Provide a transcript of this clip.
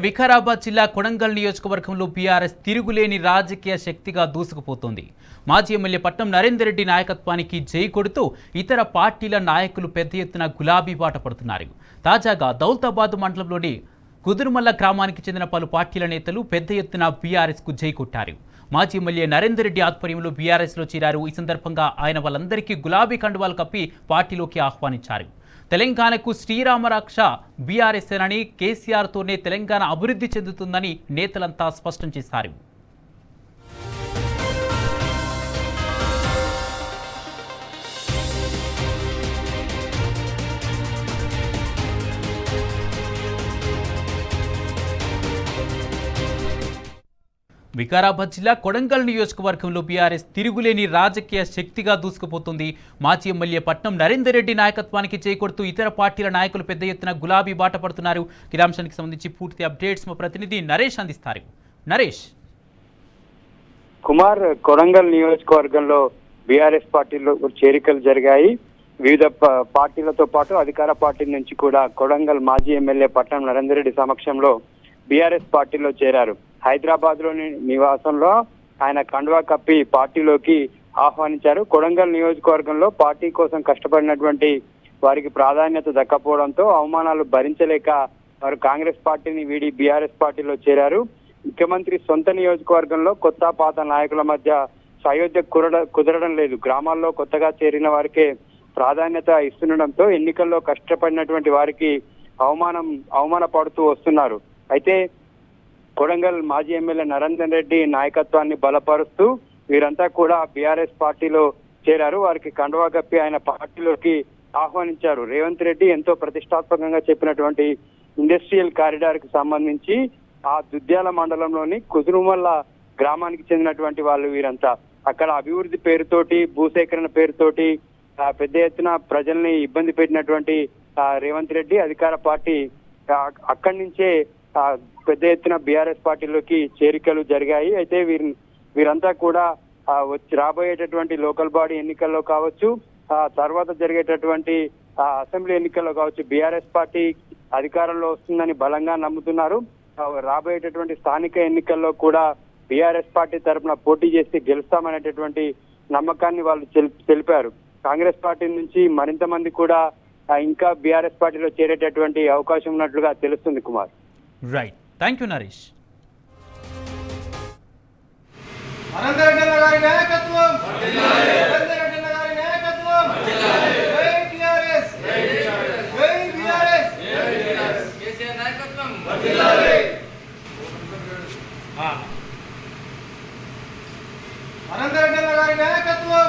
వికారాబాద్ జిల్లా కొడంగల్ నియోజకవర్గంలో బీఆర్ఎస్ తిరుగులేని రాజకీయ శక్తిగా దూసుకుపోతోంది. మాజీ ఎమ్మెల్యే పట్నం నరేందర్ రెడ్డి నాయకత్వానికి జై కొడుతూ ఇతర పార్టీల నాయకులు పెద్ద ఎత్తున గులాబీ బాట పడుతున్నారు. తాజాగా దౌలతాబాద్ మండలంలోని కుదురుమల్ల గ్రామానికి చెందిన పలు పార్టీల నేతలు పెద్ద ఎత్తున బీఆర్ఎస్ కు జై కొట్టారు. మాజీ ఎమ్మెల్యే నరేందర్ రెడ్డి ఆధ్వర్యంలో బీఆర్ఎస్ లో చేరారు. ఈ సందర్భంగా ఆయన వాళ్ళందరికీ గులాబీ కండువాలు కప్పి పార్టీలోకి ఆహ్వానించారు. తెలంగాణకు శ్రీరామరక్ష బీఆర్ఎస్ అని, కేసీఆర్తోనే తెలంగాణ అభివృద్ధి చెందుతుందని నేతలంతా స్పష్టం చేశారు. వికారాబాద్ జిల్లా కొడంగల్ నియోజకవర్గంలో బీఆర్ఎస్ తిరుగులేని రాజకీయ శక్తిగా దూసుకుపోతుంది. మాజీ ఎమ్మెల్యే పట్నం నరేందర్ రెడ్డి నాయకత్వానికి చేకొడుతూ ఇతర పార్టీల నాయకులు పెద్ద ఎత్తున గులాబీ బాట పడుతున్నారు. ఈ అంశానికి సంబంధించి పూర్తి అప్డేట్స్ మా ప్రతినిధి నరేష్ అందిస్తారు. నరేష్ కుమార్, కొడంగల్ నియోజకవర్గంలో బీఆర్ఎస్ పార్టీలో చేరికలు జరిగాయి. వివిధ పార్టీలతో పాటు అధికార పార్టీ నుంచి కూడా కొడంగల్ మాజీ ఎమ్మెల్యే పట్నం నరేందర్ రెడ్డి సమక్షంలో బీఆర్ఎస్ పార్టీలో చేరారు. హైదరాబాద్ లోని నివాసంలో ఆయన కండువా కప్పి పార్టీలోకి ఆహ్వానించారు. కొడంగల్ నియోజకవర్గంలో పార్టీ కోసం కష్టపడినటువంటి వారికి ప్రాధాన్యత దక్కపోవడంతో అవమానాలు భరించలేక వారు కాంగ్రెస్ పార్టీని వీడి బీఆర్ఎస్ పార్టీలో చేరారు. ముఖ్యమంత్రి సొంత నియోజకవర్గంలో కొత్త పాత నాయకుల మధ్య సయోధ్య కుదరడం లేదు. గ్రామాల్లో కొత్తగా చేరిన వారికే ప్రాధాన్యత ఇస్తుండడంతో ఎన్నికల్లో కష్టపడినటువంటి వారికి అవమానపడుతూ వస్తున్నారు. అయితే కొడంగల్ మాజీ ఎమ్మెల్యే నరేందర్ రెడ్డి నాయకత్వాన్ని బలపరుస్తూ వీరంతా కూడా బీఆర్ఎస్ పార్టీలో చేరారు. వారికి కండువా కప్పి ఆయన పార్టీలోకి ఆహ్వానించారు. రేవంత్ రెడ్డి ఎంతో ప్రతిష్టాత్మకంగా చెప్పినటువంటి ఇండస్ట్రియల్ కారిడార్ కి సంబంధించి ఆ దుద్యాల మండలంలోని కుదురుమల్ల గ్రామానికి చెందినటువంటి వాళ్ళు వీరంతా అక్కడ అభివృద్ధి పేరుతోటి, భూసేకరణ పేరుతోటి పెద్ద ఎత్తున ప్రజల్ని ఇబ్బంది పెట్టినటువంటి రేవంత్ రెడ్డి అధికార పార్టీ అక్కడి నుంచే పెద్ద ఎత్తున బీఆర్ఎస్ పార్టీలోకి చేరికలు జరిగాయి. అయితే వీరంతా కూడా రాబోయేటటువంటి లోకల్ బాడీ ఎన్నికల్లో కావచ్చు, తర్వాత జరిగేటటువంటి అసెంబ్లీ ఎన్నికల్లో కావచ్చు బీఆర్ఎస్ పార్టీ అధికారంలో వస్తుందని బలంగా నమ్ముతున్నారు. రాబోయేటటువంటి స్థానిక ఎన్నికల్లో కూడా బీఆర్ఎస్ పార్టీ తరఫున పోటీ చేసి గెలుస్తామనేటటువంటి నమ్మకాన్ని వాళ్ళు తెలిపారు. కాంగ్రెస్ పార్టీ నుంచి మరింత మంది కూడా ఇంకా బీఆర్ఎస్ పార్టీలో చేరేటటువంటి అవకాశం ఉన్నట్లుగా తెలుస్తుంది. Kumar, right, thank you Naresh. Anantha Reddy గారి నాయకత్వం